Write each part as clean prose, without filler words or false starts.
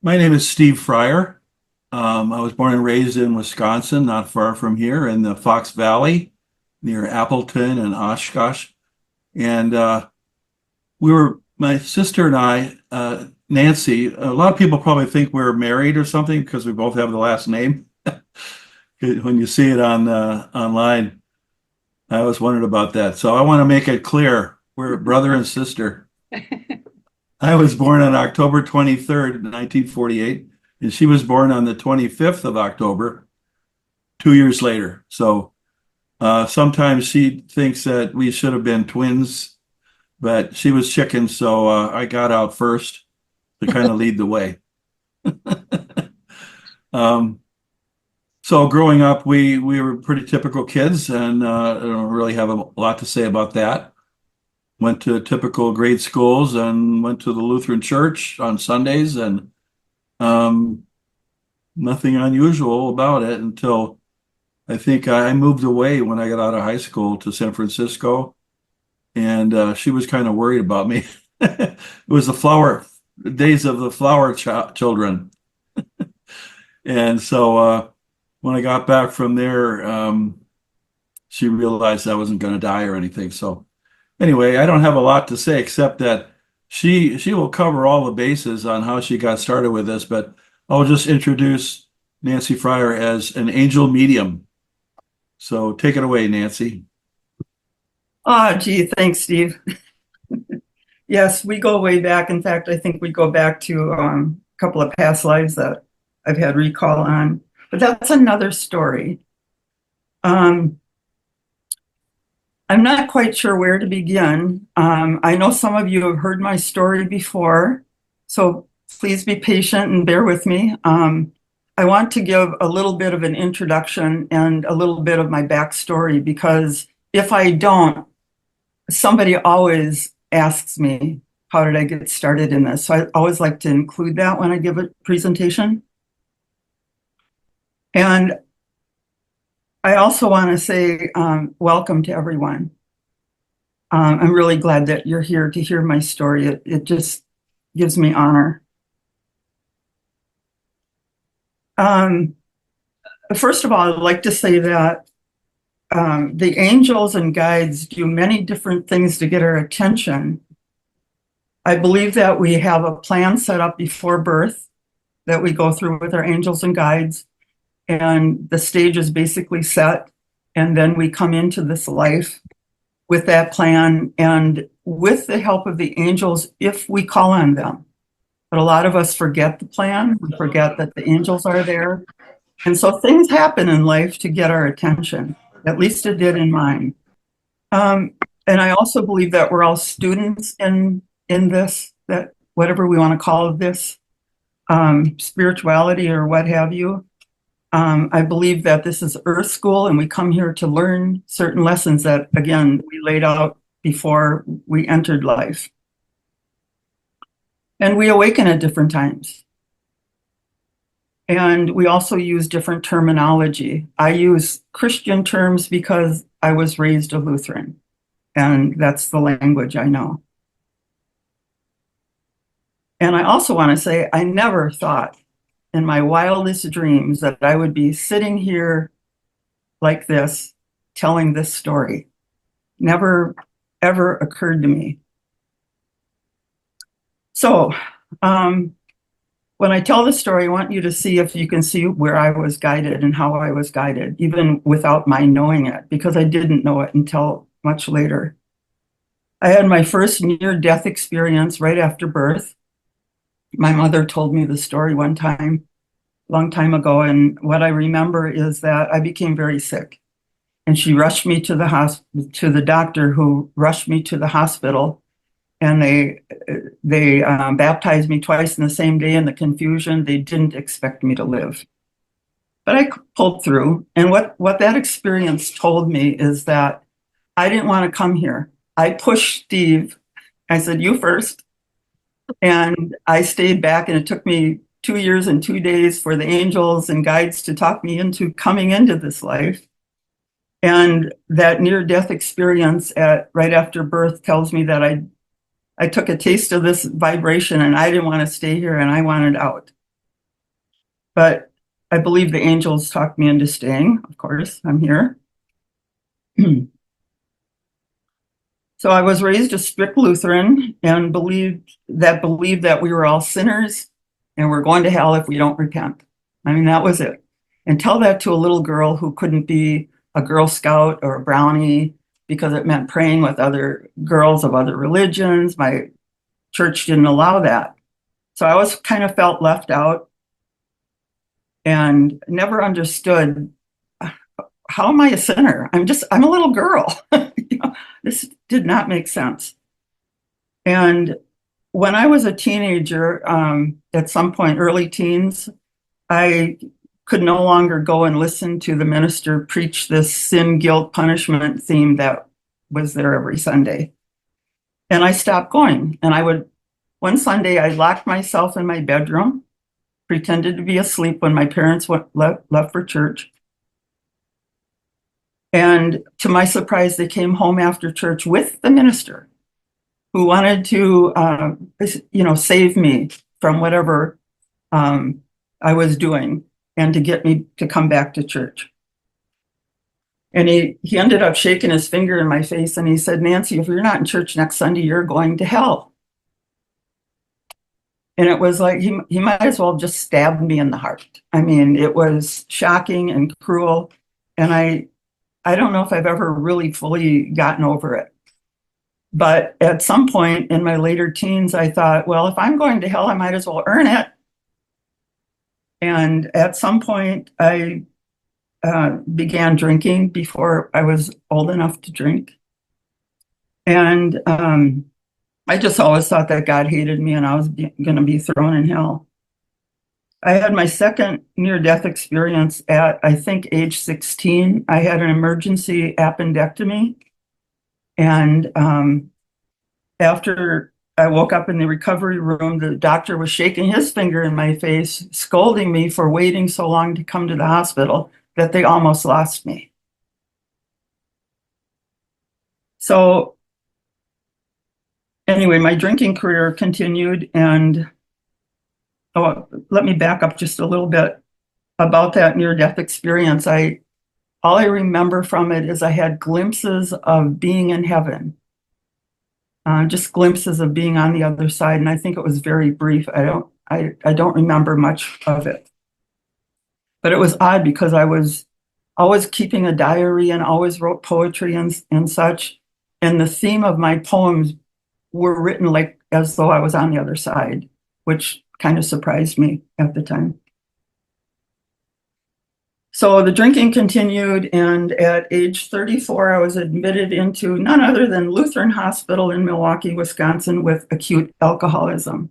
My name is Steve Frier. I was born and raised in Wisconsin, not far from here in the Fox Valley near Appleton and Oshkosh. And my sister and I, Nancy, a lot of people probably think we're married or something because we both have the last name. When you see it on online, I always wondered about that. So I want to make it clear we're brother and sister. I was born on October 23rd, 1948, and she was born on the 25th of October, 2 years later. So sometimes she thinks that we should have been twins, but she was chicken, so I got out first to kind of lead the way. Um, so growing up, we were pretty typical kids, and I don't really have a lot to say about that. Went to typical grade schools and went to the Lutheran church on Sundays, and um, nothing unusual about it until I think I moved away when I got out of high school to San Francisco, and she was kind of worried about me. It was the flower days of the flower children, and so when I got back from there, she realized I wasn't going to die or anything. So anyway, I don't have a lot to say except that she will cover all the bases on how she got started with this, but I'll just introduce Nancy Freier as an angel medium. So take it away, Nancy. Oh, gee, thanks, Steve. Yes, we go way back. In fact, I think we go back to a couple of past lives that I've had recall on, but that's another story. Um, I'm not quite sure where to begin. I know some of you have heard my story before, so please be patient and bear with me. I want to give a little bit of an introduction and a little bit of my backstory because if I don't, somebody always asks me, how did I get started in this? So I always like to include that when I give a presentation. And I also want to say welcome to everyone. I'm really glad that you're here to hear my story. It just gives me honor. Um, First of all, I'd like to say that the angels and guides do many different things to get our attention. I believe that we have a plan set up before birth that we go through with our angels and guides, and the stage is basically set. And then we come into this life with that plan and with the help of the angels if we call on them. But a lot of us forget the plan. We forget that the angels are there. And so things happen in life to get our attention. At least it did in mine. Um, and I also believe that we're all students in this, that whatever we want to call this, spirituality or what have you. I believe that this is Earth School and we come here to learn certain lessons that, again, we laid out before we entered life. And we awaken at different times. And we also use different terminology. I use Christian terms because I was raised a Lutheran, and that's the language I know. And I also want to say I never thought in my wildest dreams that I would be sitting here like this, telling this story. Never, ever occurred to me. So, when I tell the story, I want you to see if you can see where I was guided and how I was guided, even without my knowing it, because I didn't know it until much later. I had my first near-death experience right after birth. My mother told me the story one time, long time ago, and what I remember is that I became very sick, and she rushed me to the doctor, who rushed me to the hospital, and they baptized me twice in the same day. In the confusion, they didn't expect me to live, but I pulled through. And what that experience told me is that I didn't want to come here. I pushed Steve. I said, "You first." And I stayed back, and it took me 2 years and 2 days for the angels and guides to talk me into coming into this life. And that near-death experience right after birth tells me that I took a taste of this vibration and I didn't want to stay here and I wanted out. But I believe the angels talked me into staying. Of course, I'm here. So I was raised a strict Lutheran and believed that we were all sinners and we're going to hell if we don't repent. I mean, that was it. And tell that to a little girl who couldn't be a Girl Scout or a Brownie because it meant praying with other girls of other religions. My church didn't allow that. So I always kind of felt left out and never understood, how am I a sinner? I'm a little girl. This did not make sense. And when I was a teenager, at some point, early teens, I could no longer go and listen to the minister preach this sin, guilt, punishment theme that was there every Sunday. And I stopped going. And one Sunday, I locked myself in my bedroom, pretended to be asleep when my parents left for church. And to my surprise, they came home after church with the minister who wanted to, save me from whatever I was doing and to get me to come back to church. And he ended up shaking his finger in my face and he said, "Nancy, if you're not in church next Sunday, you're going to hell." And it was like he might as well just stabbed me in the heart. I mean, it was shocking and cruel. And I don't know if I've ever really fully gotten over it. But at some point in my later teens, I thought, well, if I'm going to hell, I might as well earn it. And at some point, I began drinking before I was old enough to drink. And I just always thought that God hated me and I was going to be thrown in hell. I had my second near-death experience at, I think, age 16. I had an emergency appendectomy. And after I woke up in the recovery room, the doctor was shaking his finger in my face, scolding me for waiting so long to come to the hospital that they almost lost me. So anyway, my drinking career continued, and let me back up just a little bit about that near-death experience. All I remember from it is I had glimpses of being in heaven, just glimpses of being on the other side, and I think it was very brief. I don't remember much of it, but it was odd because I was always keeping a diary and always wrote poetry and such, and the theme of my poems were written like as though I was on the other side, which kind of surprised me at the time. So the drinking continued, and at age 34, I was admitted into none other than Lutheran Hospital in Milwaukee, Wisconsin, with acute alcoholism.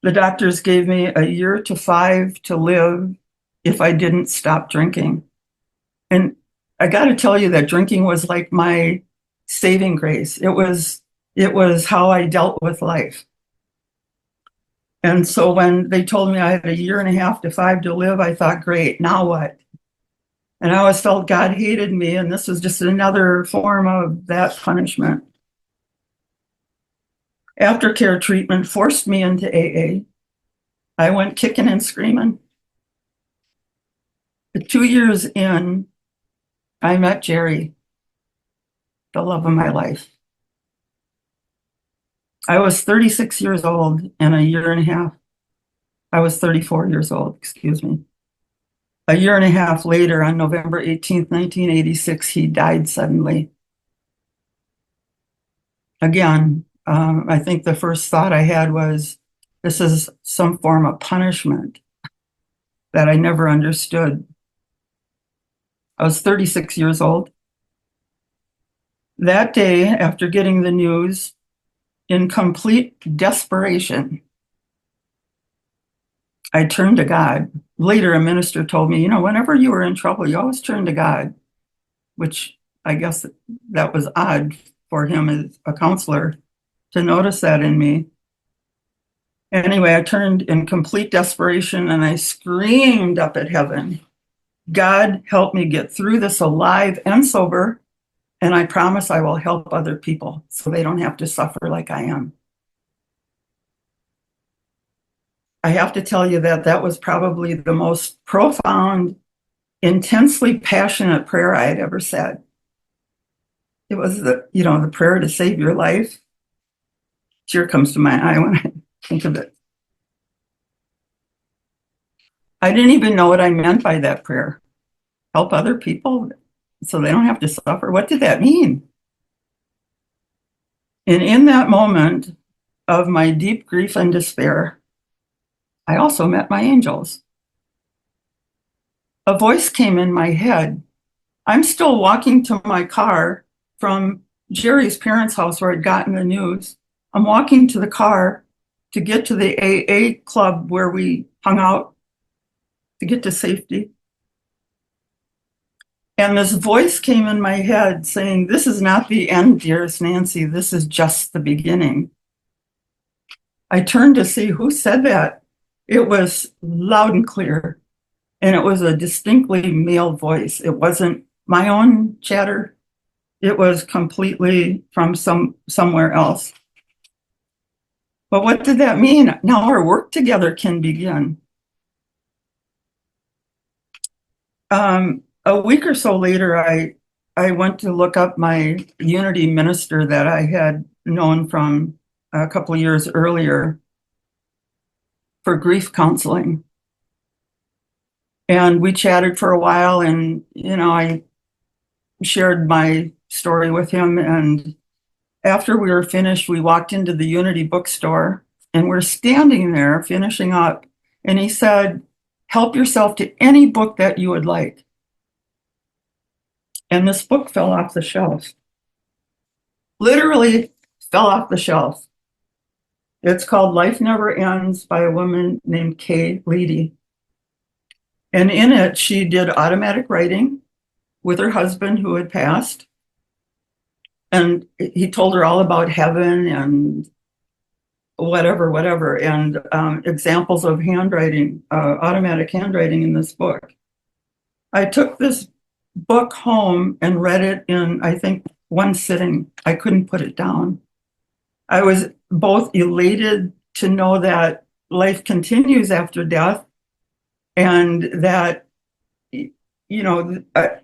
The doctors gave me 1 year to 5 to live if I didn't stop drinking. And I got to tell you that drinking was like my saving grace. It was how I dealt with life. And so when they told me I had 1.5 years to 5 to live, I thought, great, now what? And I always felt God hated me, and this was just another form of that punishment. Aftercare treatment forced me into AA. I went kicking and screaming. 2 years in, I met Jerry, the love of my life. I was 36 years old in 1.5 years. I was 34 years old, excuse me. 1.5 years later, on November 18th, 1986, he died suddenly. Again, I think the first thought I had was, this is some form of punishment that I never understood. I was 36 years old. That day, after getting the news, in complete desperation, I turned to God. Later, a minister told me, whenever you were in trouble, you always turn to God, which I guess that was odd for him as a counselor to notice that in me. Anyway, I turned in complete desperation and I screamed up at heaven, "God, help me get through this alive and sober, and I promise I will help other people so they don't have to suffer like I am." I have to tell you that that was probably the most profound, intensely passionate prayer I had ever said. It was the prayer to save your life. Tear comes to my eye when I think of it. I didn't even know what I meant by that prayer. Help other people so they don't have to suffer. What did that mean? And in that moment of my deep grief and despair, I also met my angels. A voice came in my head. I'm still walking to my car from Jerry's parents' house where I'd gotten the news. I'm walking to the car to get to the AA club where we hung out to get to safety. And this voice came in my head saying, "This is not the end, dearest Nancy. This is just the beginning." I turned to see who said that. It was loud and clear, and it was a distinctly male voice. It wasn't my own chatter. It was completely from somewhere else. But what did that mean? Now our work together can begin. A week or so later, I went to look up my Unity minister that I had known from a couple of years earlier for grief counseling. And we chatted for a while, and I shared my story with him. And after we were finished, we walked into the Unity bookstore, and we're standing there finishing up. And he said, "Help yourself to any book that you would like." And this book fell off the shelf. Literally fell off the shelf. It's called Life Never Ends by a woman named Kay Leedy. And in it, she did automatic writing with her husband who had passed. And he told her all about heaven and whatever, and examples of handwriting, automatic handwriting in this book. I took this book home and read it in, I think, one sitting. I couldn't put it down. I was both elated to know that life continues after death and that,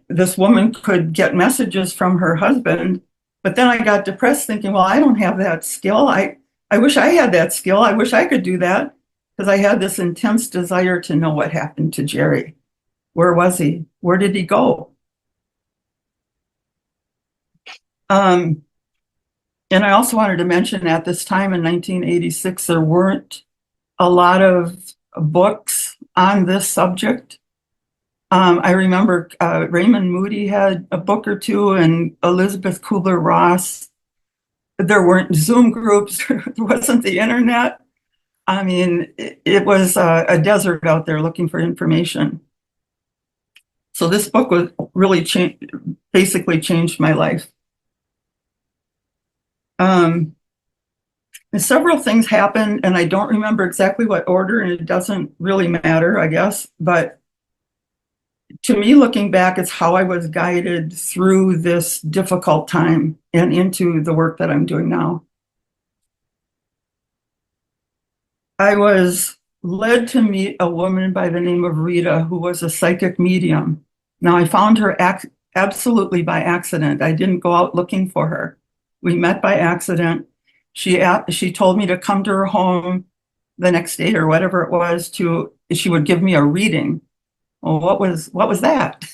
this woman could get messages from her husband. But then I got depressed thinking, well, I don't have that skill. I wish I had that skill. I wish I could do that, because I had this intense desire to know what happened to Jerry. Where was he? Where did he go? And I also wanted to mention at this time in 1986, there weren't a lot of books on this subject. I remember Raymond Moody had a book or two, and Elizabeth Kubler-Ross. There weren't Zoom groups. There wasn't the internet. I mean, it was a desert out there looking for information. So this book was really basically changed my life. And several things happened, and I don't remember exactly what order, and it doesn't really matter, I guess. But to me, looking back, it's how I was guided through this difficult time and into the work that I'm doing now. I was led to meet a woman by the name of Rita, who was a psychic medium. Now, I found her absolutely by accident. I didn't go out looking for her. We met by accident. She told me to come to her home the next day or whatever it was she would give me a reading. Well, what was that?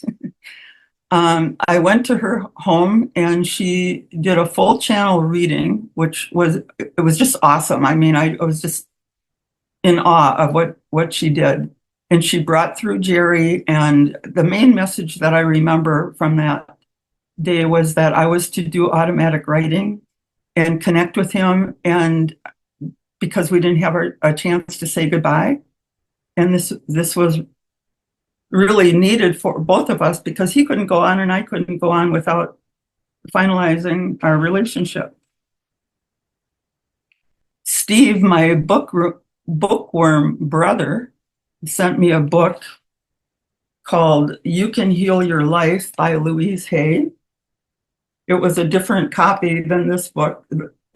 I went to her home and she did a full channel reading, it was just awesome. I mean, I was just in awe of what she did. And she brought through Jerry, and the main message that I remember from that day was that I was to do automatic writing and connect with him, and because we didn't have a chance to say goodbye. And this was really needed for both of us, because he couldn't go on and I couldn't go on without finalizing our relationship. Steve, my bookworm brother, sent me a book called You Can Heal Your Life by Louise Hay. It was a different copy than this book.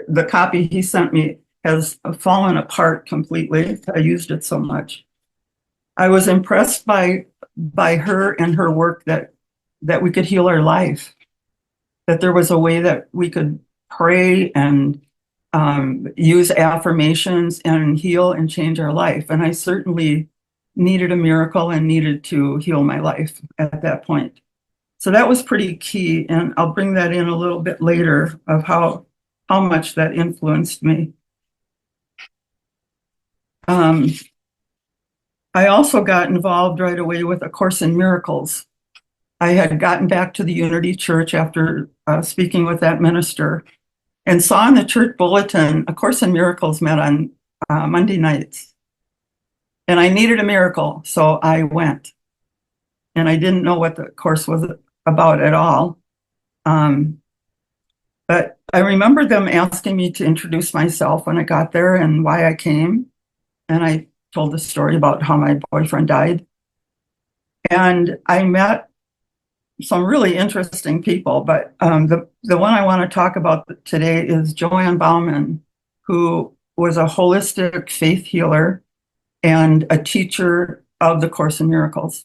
The copy he sent me has fallen apart completely. I used it so much. I was impressed by her and her work that we could heal our life, that there was a way that we could pray and use affirmations and heal and change our life. And I certainly needed a miracle and needed to heal my life at that point. So that was pretty key. And I'll bring that in a little bit later of how much that influenced me. I also got involved right away with A Course in Miracles. I had gotten back to the Unity Church after speaking with that minister and saw in the church bulletin, A Course in Miracles met on Monday nights. And I needed a miracle, so I went. And I didn't know what the course was about at all. But I remember them asking me to introduce myself when I got there and why I came. And I told the story about how my boyfriend died. And I met some really interesting people, but the one I want to talk about today is Joanne Bauman, who was a holistic faith healer and a teacher of the Course in Miracles.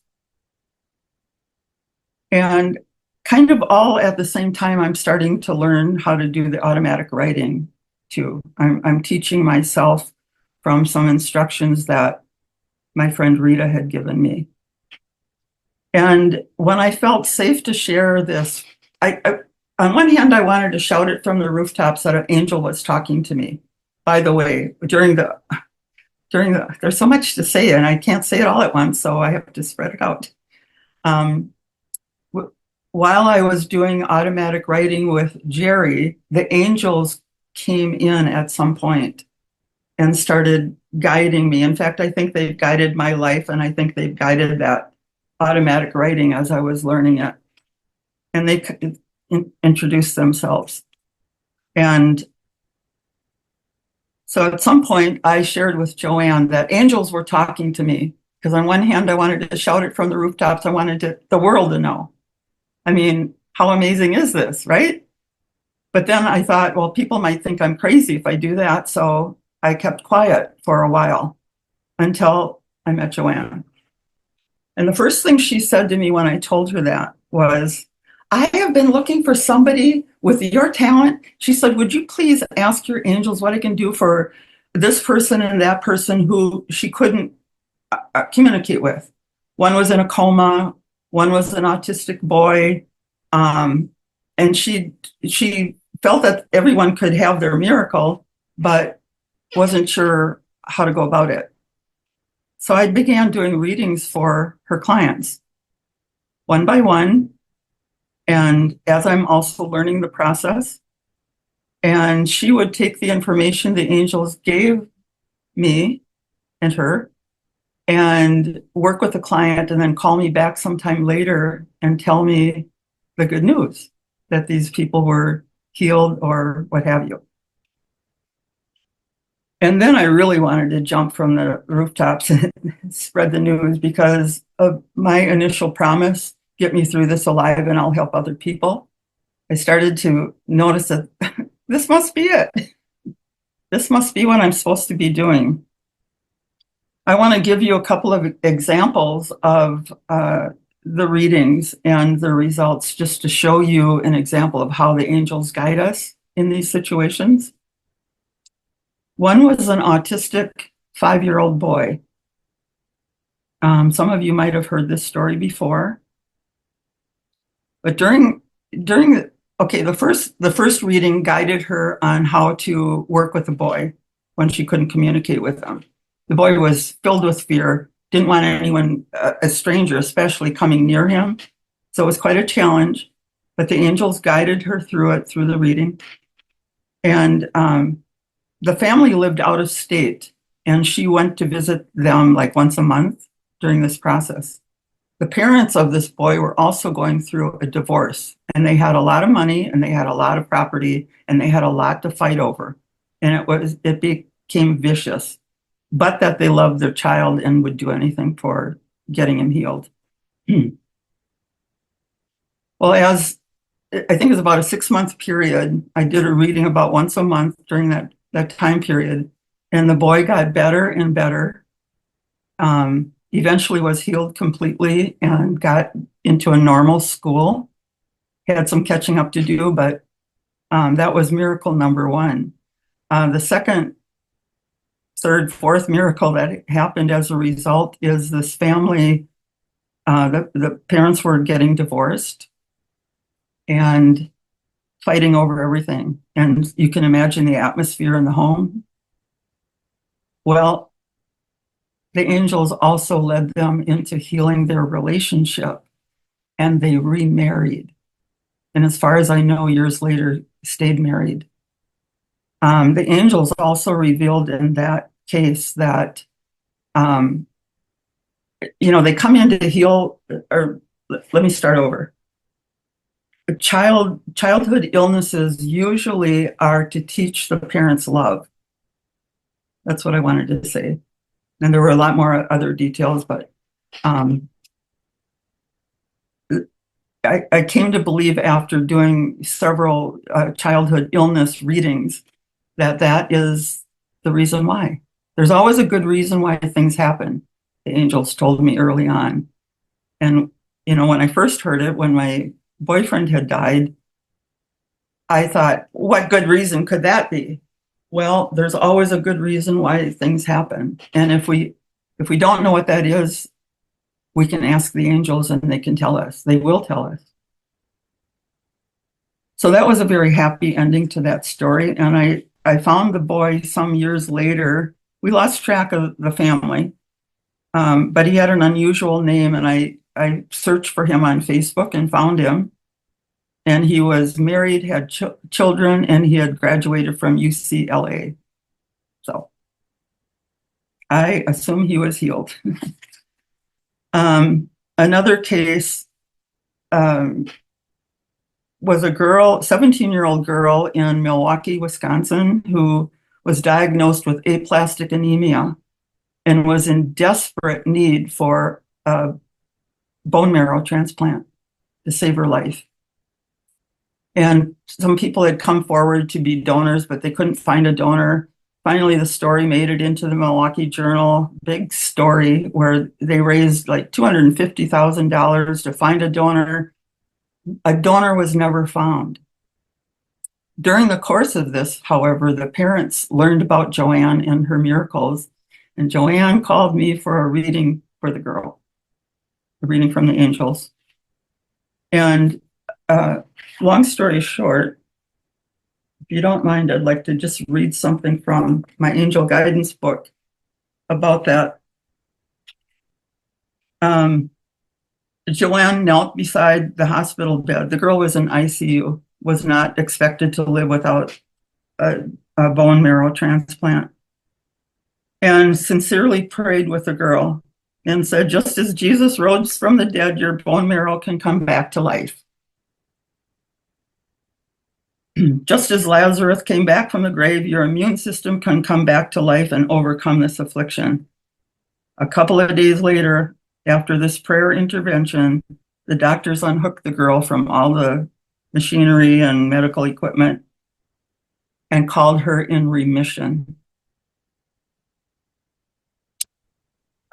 And kind of all at the same time, I'm starting to learn how to do the automatic writing too. I'm teaching myself from some instructions that my friend Rita had given me. And when I felt safe to share this, I on one hand, I wanted to shout it from the rooftops that an angel was talking to me. By the way, during the, there's so much to say and I can't say it all at once, so I have to spread it out. While I was doing automatic writing with Jerry, the angels came in at some point and started guiding me. In fact, I think they've guided my life, and I think they've guided that automatic writing as I was learning it. And they introduced themselves. And so at some point, I shared with Joanne that angels were talking to me, because on one hand, I wanted to shout it from the rooftops. I wanted the world to know. I mean, how amazing is this, right? But then I thought, well, people might think I'm crazy if I do that. So I kept quiet for a while until I met Joanne. And the first thing she said to me when I told her that was, I have been looking for somebody with your talent. She said, would you please ask your angels what I can do for this person and that person who she couldn't communicate with. One was in a coma, one was an autistic boy. And she felt that everyone could have their miracle, but wasn't sure how to go about it. So I began doing readings for her clients, one by one. And as I'm also learning the process, and she would take the information the angels gave me and her and work with the client and then call me back sometime later and tell me the good news that these people were healed or what have you. And then I really wanted to jump from the rooftops and spread the news because of my initial promise, get me through this alive and I'll help other people. I started to notice that this must be it. This must be what I'm supposed to be doing. I want to give you a couple of examples of the readings and the results just to show you an example of how the angels guide us in these situations. One was an autistic 5-year-old boy. Some of you might have heard this story before. But the first reading guided her on how to work with the boy when she couldn't communicate with him. The boy was filled with fear, didn't want anyone, a stranger especially, coming near him. So it was quite a challenge, but the angels guided her through the reading. And the family lived out of state, and she went to visit them like once a month during this process. The parents of this boy were also going through a divorce, and they had a lot of money and they had a lot of property and they had a lot to fight over. And it became vicious, but that they loved their child and would do anything for getting him healed. Well, as I think it was about a 6-month period, I did a reading about once a month during that that time period. And the boy got better and better. Eventually was healed completely and got into a normal school. Had some catching up to do, but that was miracle number one. The second, third, fourth miracle that happened as a result is this family, the parents were getting divorced and fighting over everything. And you can imagine the atmosphere in the home. Well, the angels also led them into healing their relationship, and they remarried. And as far as I know, years later, stayed married. The angels also revealed in that case that, they come in to heal, or let me start over. Childhood illnesses usually are to teach the parents love. That's what I wanted to say. And there were a lot more other details, but I came to believe after doing several childhood illness readings that is the reason why. There's always a good reason why things happen, the angels told me early on. And, when I first heard it, when my boyfriend had died, I thought, what good reason could that be? Well, there's always a good reason why things happen. And if we don't know what that is, we can ask the angels and they can tell us. They will tell us. So that was a very happy ending to that story. And I found the boy some years later. We lost track of the family, but he had an unusual name, and I searched for him on Facebook and found him. And he was married, had children, and he had graduated from UCLA. So I assume he was healed. Another case was a girl, 17-year-old girl in Milwaukee, Wisconsin, who was diagnosed with aplastic anemia and was in desperate need for a bone marrow transplant to save her life. And some people had come forward to be donors, but they couldn't find a donor. Finally, the story made it into the Milwaukee Journal, big story, where they raised like $250,000 to find a donor. A donor was never found. During the course of this, however, the parents learned about Joanne and her miracles, and Joanne called me for a reading for the girl, a reading from the angels. And long story short, if you don't mind, I'd like to just read something from my angel guidance book about that. Joanne knelt beside the hospital bed. The girl was in ICU, was not expected to live without a bone marrow transplant, and sincerely prayed with the girl and said, just as Jesus rose from the dead, your bone marrow can come back to life. Just as Lazarus came back from the grave, your immune system can come back to life and overcome this affliction. A couple of days later, after this prayer intervention, the doctors unhooked the girl from all the machinery and medical equipment and called her in remission.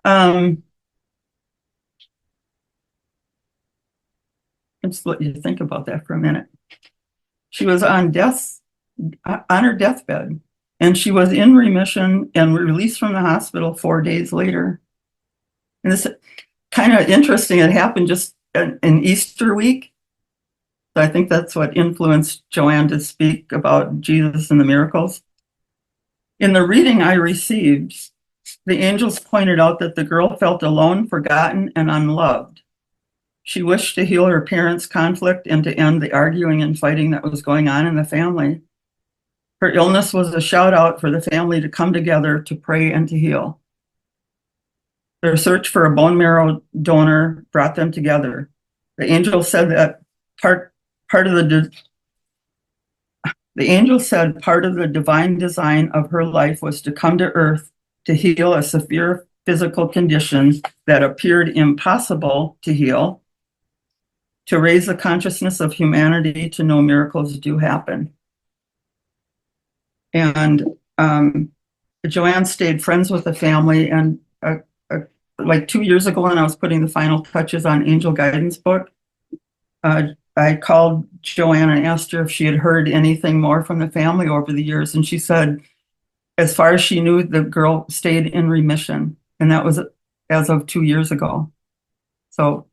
Let's let you think about that for a minute. She was on her deathbed, and she was in remission and released from the hospital 4 days later. And this kind of interesting. It happened just in Easter week. So I think that's what influenced Joanne to speak about Jesus and the miracles. In the reading I received, the angels pointed out that the girl felt alone, forgotten, and unloved. She wished to heal her parents' conflict and to end the arguing and fighting that was going on in the family. Her illness was a shout out for the family to come together to pray and to heal. Their search for a bone marrow donor brought them together. The angel said that part of the divine design of her life was to come to earth to heal a severe physical condition that appeared impossible to heal, to raise the consciousness of humanity to know miracles do happen. And Joanne stayed friends with the family, and like 2 years ago when I was putting the final touches on Angel Guidance book, I called Joanne and asked her if she had heard anything more from the family over the years. And she said, as far as she knew, the girl stayed in remission. And that was as of 2 years ago. So,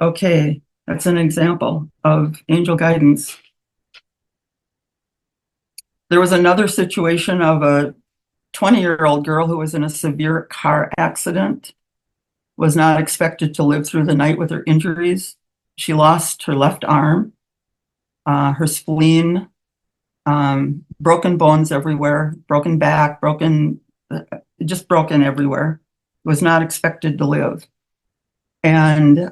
okay, that's an example of angel guidance. There was another situation of a 20-year-old girl who was in a severe car accident, was not expected to live through the night with her injuries. She lost her left arm, her spleen, broken bones everywhere, broken back, just broken everywhere. Was not expected to live. And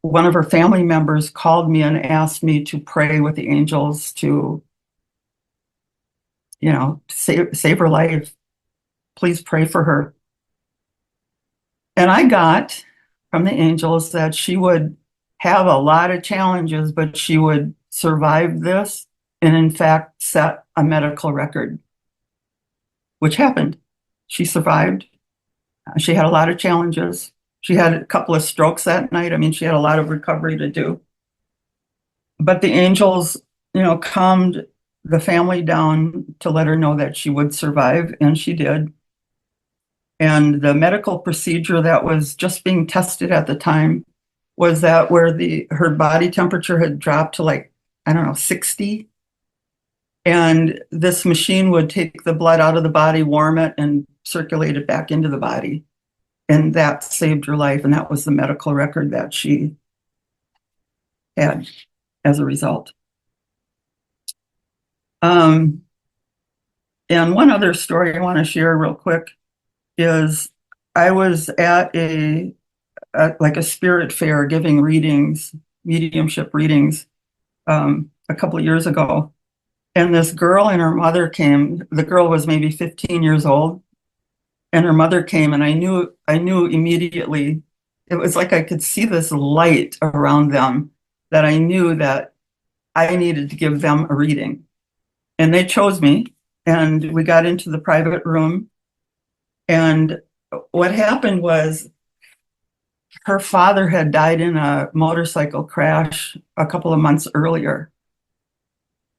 one of her family members called me and asked me to pray with the angels to, save her life. Please pray for her. And I got from the angels that she would have a lot of challenges, but she would survive this and, in fact, set a medical record, which happened. She survived. She had a lot of challenges. She had a couple of strokes that night. I mean, she had a lot of recovery to do. But the angels, calmed the family down to let her know that she would survive, and she did. And the medical procedure that was just being tested at the time was that where her body temperature had dropped to 60. And this machine would take the blood out of the body, warm it, and circulate it back into the body. And that saved her life. And that was the medical record that she had as a result. And one other story I want to share real quick is I was at a spirit fair giving readings, mediumship readings, a couple of years ago. And this girl and her mother came. The girl was maybe 15 years old, and her mother came, and I knew immediately. It was like I could see this light around them that I knew that I needed to give them a reading. And they chose me, and we got into the private room. And what happened was her father had died in a motorcycle crash a couple of months earlier.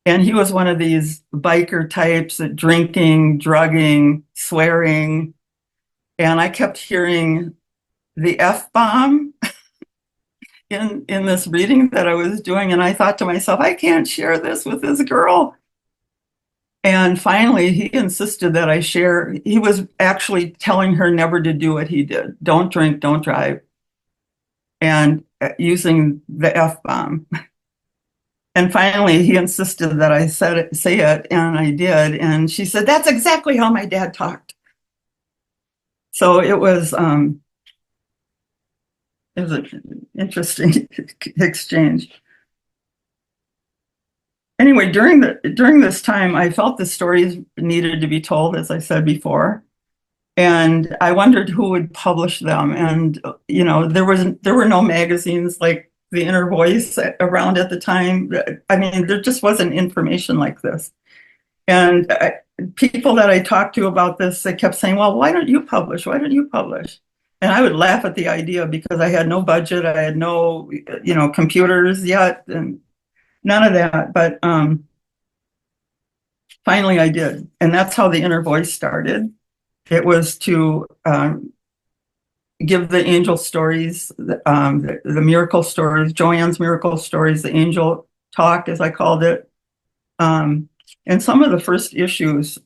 And he was one of these biker types that drinking, drugging, swearing. And I kept hearing the F-bomb in this reading that I was doing. And I thought to myself, I can't share this with this girl. And finally, he insisted that I share. He was actually telling her never to do what he did. Don't drink, don't drive. And using the F-bomb. And finally, he insisted that I say it, and I did. And she said, that's exactly how my dad talked. So it was an interesting exchange. Anyway, during this time, I felt the stories needed to be told, as I said before. And I wondered who would publish them. And, there were no magazines like The Inner Voice around at the time. I mean, there just wasn't information like this. And people that I talked to about this, they kept saying, well, why don't you publish? Why don't you publish? And I would laugh at the idea because I had no budget. I had no, computers yet, and none of that. But finally I did. And that's how The Inner Voice started. It was to give the angel stories, the miracle stories, Joanne's miracle stories, the angel talk, as I called it. And some of the first issues,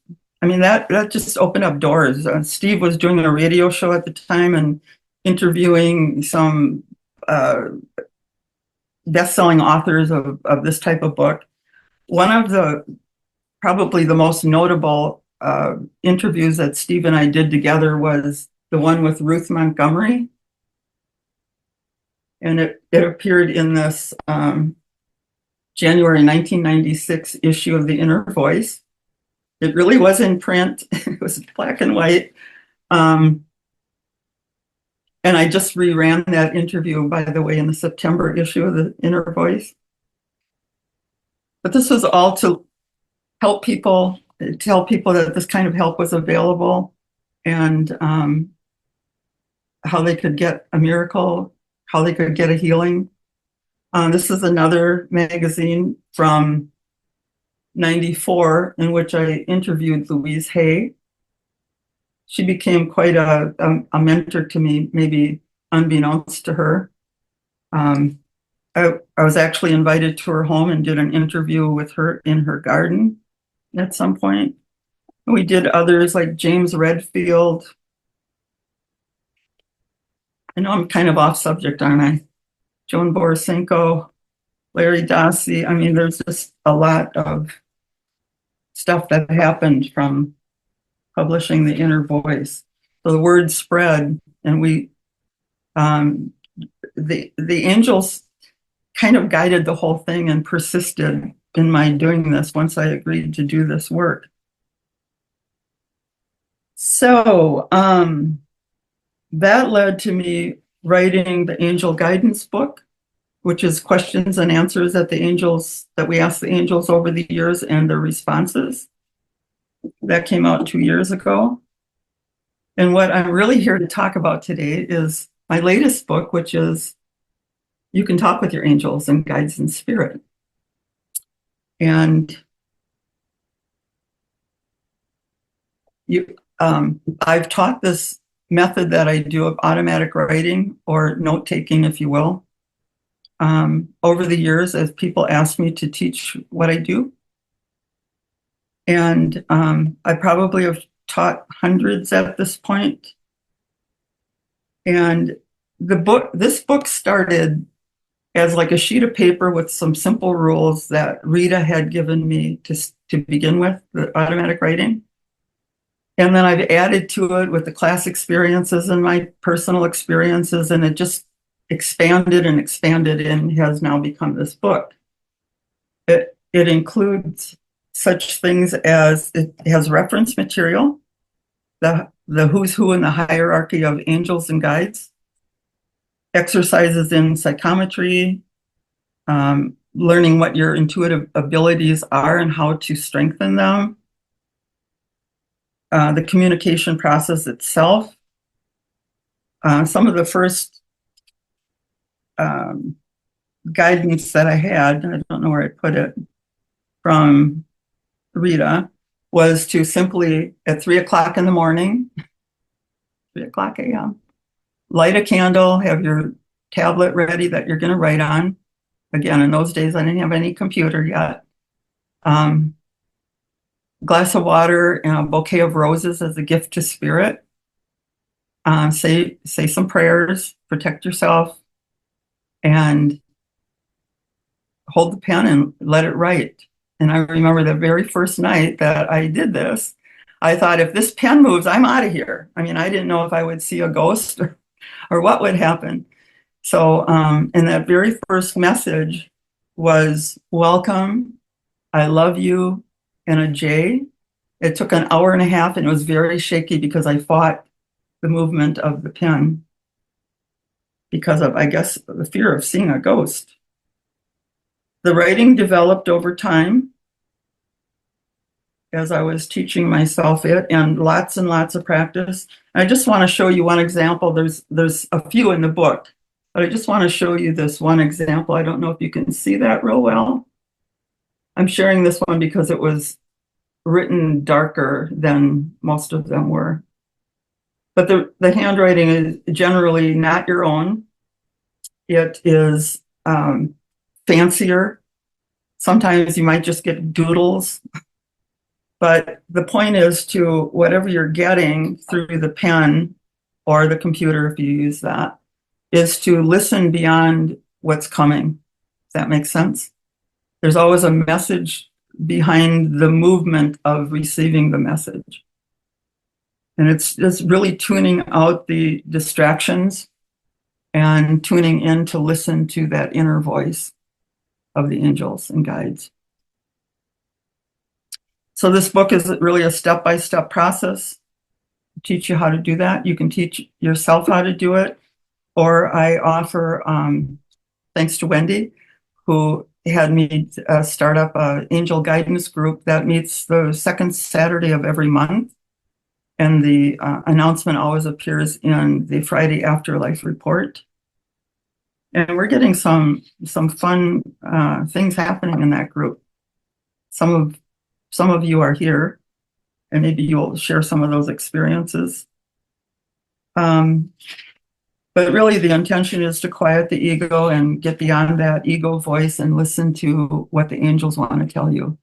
I mean, that just opened up doors. Steve was doing a radio show at the time and interviewing some best-selling authors of this type of book. One of probably the most notable interviews that Steve and I did together was the one with Ruth Montgomery. And it appeared in this January 1996 issue of The Inner Voice. It really was in print. It was black and white. And I just reran that interview, by the way, in the September issue of The Inner Voice. But this was all to help people, tell people that this kind of help was available, and how they could get a miracle, how they could get a healing. This is another magazine from '94 in which I interviewed Louise Hay. She became quite a mentor to me, maybe unbeknownst to her. I was actually invited to her home and did an interview with her in her garden at some point. We did others like James Redfield. I know I'm kind of off subject, aren't I? Joan Borisenko, Larry Dossey. I mean, there's just a lot of stuff that happened from publishing The Inner Voice. So the word spread, and the angels kind of guided the whole thing and persisted in my doing this once I agreed to do this work. So that led to me writing the Angel Guidance book, which is questions and answers that we asked the angels over the years and their responses. That came out 2 years ago. And what I'm really here to talk about today is my latest book, which is You Can Talk with Your Angels and Guides in Spirit. And I've taught this method that I do of automatic writing, or note taking, if you will, over the years as people ask me to teach what I do. And I probably have taught hundreds at this point. And this book started as like a sheet of paper with some simple rules that Rita had given me to begin with, the automatic writing. And then I've added to it with the class experiences and my personal experiences, and it just expanded and expanded and has now become this book. It includes such things as, it has reference material, the who's who in the hierarchy of angels and guides, exercises in psychometry, learning what your intuitive abilities are and how to strengthen them, the communication process itself. Some of the first guidance that I had, I don't know where I put it, from Rita, was to simply, at 3 o'clock in the morning, 3 o'clock a.m., light a candle, have your tablet ready that you're going to write on. Again, in those days, I didn't have any computer yet. Glass of water and a bouquet of roses as a gift to spirit. Say some prayers, protect yourself, and hold the pen and let it write. And I remember the very first night that I did this, I thought, if this pen moves, I'm out of here. I mean, I didn't know if I would see a ghost or what would happen. So, and that very first message was welcome, I love you, and a J. It took an hour and a half, and it was very shaky because I fought the movement of the pen because of, I guess, the fear of seeing a ghost. The writing developed over time as I was teaching myself it, and lots of practice. I just want to show you one example. There's a few in the book, but I just want to show you this one example. I don't know if you can see that real well. I'm sharing this one because it was written darker than most of them were. But the handwriting is generally not your own. It is fancier. Sometimes you might just get doodles. But the point is to, whatever you're getting through the pen or the computer, if you use that, is to listen beyond what's coming. Does that make sense? There's always a message behind the movement of receiving the message. And it's just really tuning out the distractions and tuning in to listen to that inner voice of the angels and guides. So this book is really a step-by-step process to teach you how to do that. You can teach yourself how to do it, or I offer, thanks to Wendy, who had me start up an angel guidance group that meets the second Saturday of every month. And the announcement always appears in the Friday Afterlife report. And we're getting some fun things happening in that group. Some of you are here, and maybe you'll share some of those experiences. But really, the intention is to quiet the ego and get beyond that ego voice and listen to what the angels want to tell you.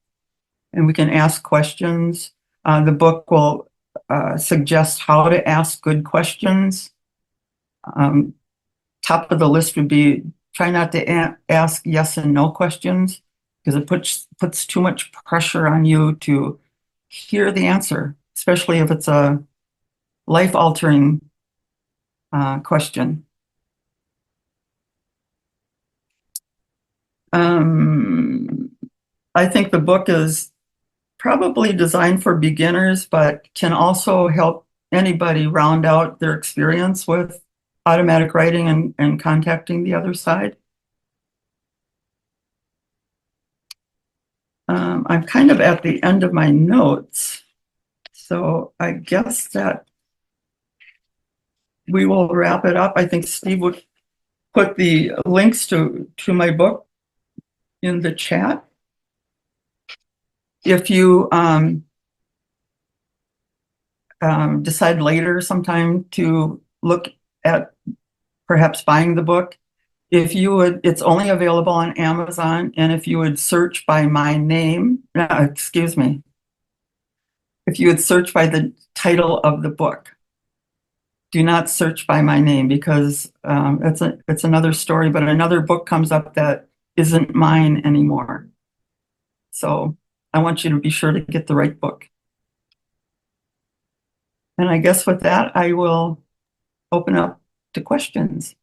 And we can ask questions. The book will suggest how to ask good questions. Top of the list would be try not to ask yes and no questions, because it puts too much pressure on you to hear the answer, especially if it's a life-altering question. I think the book is probably designed for beginners, but can also help anybody round out their experience with automatic writing and contacting the other side. I'm kind of at the end of my notes, so I guess that we will wrap it up. I think Steve would put the links to my book in the chat. If you decide later sometime to look at perhaps buying the book, if you would, it's only available on Amazon, and if you would search by my name, excuse me, if you would search by the title of the book, do not search by my name, because it's another story, but another book comes up that isn't mine anymore. So I want you to be sure to get the right book. And I guess with that, I will open up to questions.